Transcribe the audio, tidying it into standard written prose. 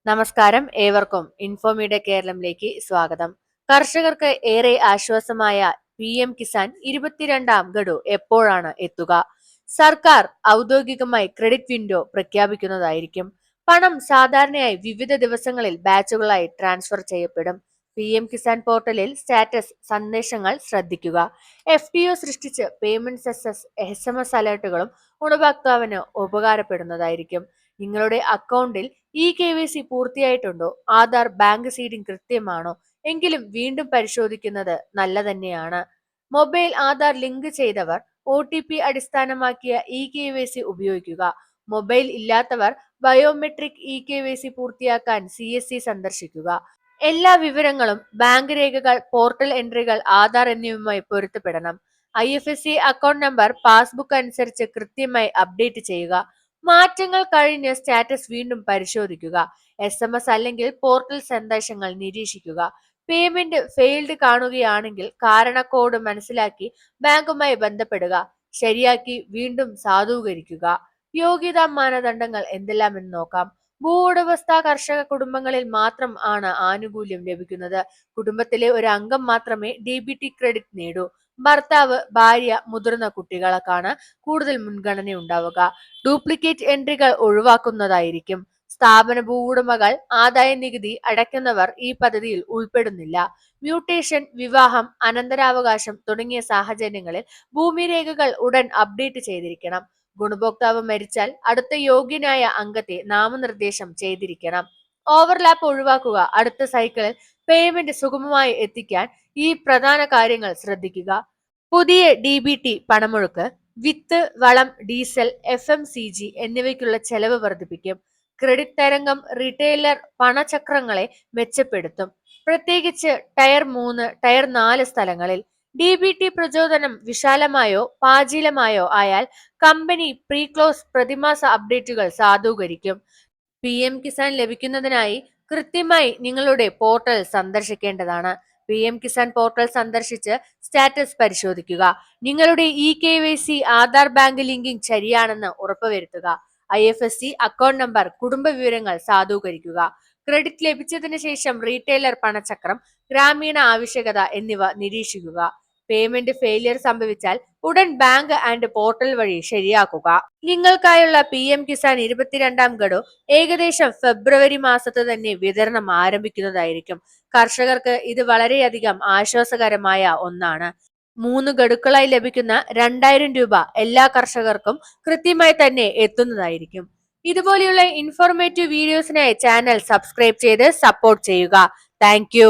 നമസ്കാരം, ഏവർക്കും ഇൻഫോമീഡിയ കേരളത്തിലേക്ക് സ്വാഗതം. കർഷകർക്ക് ഏറെ ആശ്വാസമായ PM കിസാൻ 22ാം ഗഡു എപ്പോഴാണ് എത്തുക? സർക്കാർ ഔദ്യോഗികമായി ക്രെഡിറ്റ് വിൻഡോ പ്രഖ്യാപിക്കുന്നതായിരിക്കും. പണം സാധാരണയായി വിവിധ ദിവസങ്ങളിൽ ബാച്ചുകളായി ട്രാൻസ്ഫർ ചെയ്യപ്പെടും. PM കിസാൻ പോർട്ടലിൽ സ്റ്റാറ്റസ് സന്ദേശങ്ങൾ ശ്രദ്ധിക്കുക. FPO സൃഷ്ടിച്ച് പേയ്മെന്റ് SMS അലേർട്ടുകളും ഗുണഭോക്താവിന് ഉപകാരപ്പെടുന്നതായിരിക്കും. നിങ്ങളുടെ അക്കൗണ്ടിൽ KYC പൂർത്തിയായിട്ടുണ്ടോ? ആധാർ ബാങ്ക് സീഡിംഗ് കൃത്യമാണോ? എങ്കിലും വീണ്ടും പരിശോധിക്കുന്നത് നല്ല തന്നെയാണ്. മൊബൈൽ ആധാർ ലിങ്ക് ചെയ്തവർ OTP അടിസ്ഥാനമാക്കിയ KYC ഉപയോഗിക്കുക. മൊബൈൽ ഇല്ലാത്തവർ ബയോമെട്രിക് KYC പൂർത്തിയാക്കാൻ CSC സന്ദർശിക്കുക. എല്ലാ വിവരങ്ങളും ബാങ്ക് രേഖകൾ, പോർട്ടൽ എൻട്രികൾ, ആധാർ എന്നിവയുമായി പൊരുത്തപ്പെടണം. IFSC അക്കൗണ്ട് നമ്പർ, പാസ്ബുക്ക് അനുസരിച്ച് കൃത്യമായി അപ്ഡേറ്റ് ചെയ്യുക. മാറ്റങ്ങൾ കഴിഞ്ഞ് സ്റ്റാറ്റസ് വീണ്ടും പരിശോധിക്കുക. SMS അല്ലെങ്കിൽ പോർട്ടൽ സന്ദേശങ്ങൾ നിരീക്ഷിക്കുക. പേയ്മെന്റ് ഫെയിൽഡ് കാണുകയാണെങ്കിൽ കാരണ കോഡ് മനസ്സിലാക്കി ബാങ്കുമായി ബന്ധപ്പെടുക. ശരിയാക്കി വീണ്ടും സാധൂകരിക്കുക. യോഗ്യതാ മാനദണ്ഡങ്ങൾ എന്തെല്ലാമെന്ന് നോക്കാം. ഭൂവുടമസ്ഥ കർഷക കുടുംബങ്ങളിൽ മാത്രം ആണ് ആനുകൂല്യം ലഭിക്കുന്നത്. കുടുംബത്തിലെ ഒരു അംഗം മാത്രമേ DBT ക്രെഡിറ്റ് നേടൂ. ഭർത്താവ്, ഭാര്യ, മുതിർന്ന കുട്ടികൾക്കാണ് കൂടുതൽ മുൻഗണന ഉണ്ടാവുക. ഡ്യൂപ്ലിക്കേറ്റ് എൻട്രികൾ ഒഴിവാക്കുന്നതായിരിക്കും. സ്ഥാപന ഭൂവുടമകൾ, ആദായ നികുതി അടയ്ക്കുന്നവർ ഈ പദ്ധതിയിൽ ഉൾപ്പെടുന്നില്ല. മ്യൂട്ടേഷൻ, വിവാഹം, അനന്തരാവകാശം തുടങ്ങിയ സാഹചര്യങ്ങളിൽ ഭൂമി രേഖകൾ ഉടൻ അപ്ഡേറ്റ് ചെയ്തിരിക്കണം. ഗുണഭോക്താവ് മരിച്ചാൽ അടുത്ത യോഗ്യനായ അംഗത്തെ നാമനിർദ്ദേശം ചെയ്തിരിക്കണം. ഓവർലാപ്പ് ഒഴിവാക്കുക. അടുത്ത സൈക്കിളിൽ പേയ്മെന്റ് സുഗമമായി എത്തിക്കാൻ ഈ പ്രധാന കാര്യങ്ങൾ ശ്രദ്ധിക്കുക. പുതിയ DBT പണമൊഴുക്ക്, വിത്ത്, വളം, ഡീസൽ, FMCG എന്നിവയ്ക്കുള്ള ചെലവ് വർദ്ധിപ്പിക്കും. ക്രെഡിറ്റ് തരംഗം റീറ്റെയിലർ പണചക്രങ്ങളെ മെച്ചപ്പെടുത്തും, പ്രത്യേകിച്ച് ടയർ 3, ടയർ 4 സ്ഥലങ്ങളിൽ. DBT പ്രചോദനം വിശാലമായോ പാചീലമായോ ആയാൽ കമ്പനി പ്രീക്ലോസ് പ്രതിമാസ അപ്ഡേറ്റുകൾ സാധൂകരിക്കും. PM കിസാൻ ലഭിക്കുന്നതിനായി കൃത്യമായി നിങ്ങളുടെ പോർട്ടൽ സന്ദർശിക്കേണ്ടതാണ്. PM കിസാൻ പോർട്ടൽ സന്ദർശിച്ച് സ്റ്റാറ്റസ് പരിശോധിക്കുക. നിങ്ങളുടെ KYC, ആധാർ ബാങ്ക് ലിങ്കിങ് ശരിയാണെന്ന് ഉറപ്പുവരുത്തുക. IFSC അക്കൗണ്ട് നമ്പർ, കുടുംബ വിവരങ്ങൾ സാധൂകരിക്കുക. ക്രെഡിറ്റ് ലഭിച്ചതിന് ശേഷം റീറ്റെയിലർ പണചക്രം, ഗ്രാമീണ ആവശ്യകത എന്നിവ നിരീക്ഷിക്കുക. പേയ്മെന്റ് ഫെയിലിയർ സംഭവിച്ചാൽ ഉടൻ ബാങ്ക് ആൻഡ് പോർട്ടൽ വഴി ശരിയാക്കുക. നിങ്ങൾക്കായുള്ള PM കിസാൻ 22ാം ഗഡു ഏകദേശം ഫെബ്രുവരി മാസത്ത് തന്നെ വിതരണം ആരംഭിക്കുന്നതായിരിക്കും. കർഷകർക്ക് ഇത് വളരെയധികം ആശ്വാസകരമായ ഒന്നാണ്. 3 ഗഡുക്കളായി ലഭിക്കുന്ന 2000 രൂപ എല്ലാ കർഷകർക്കും കൃത്യമായി തന്നെ എത്തുന്നതായിരിക്കും. ഇതുപോലെയുള്ള ഇൻഫോർമേറ്റീവ് വീഡിയോസിനായി ചാനൽ സബ്സ്ക്രൈബ് ചെയ്ത് സപ്പോർട്ട് ചെയ്യുക. താങ്ക്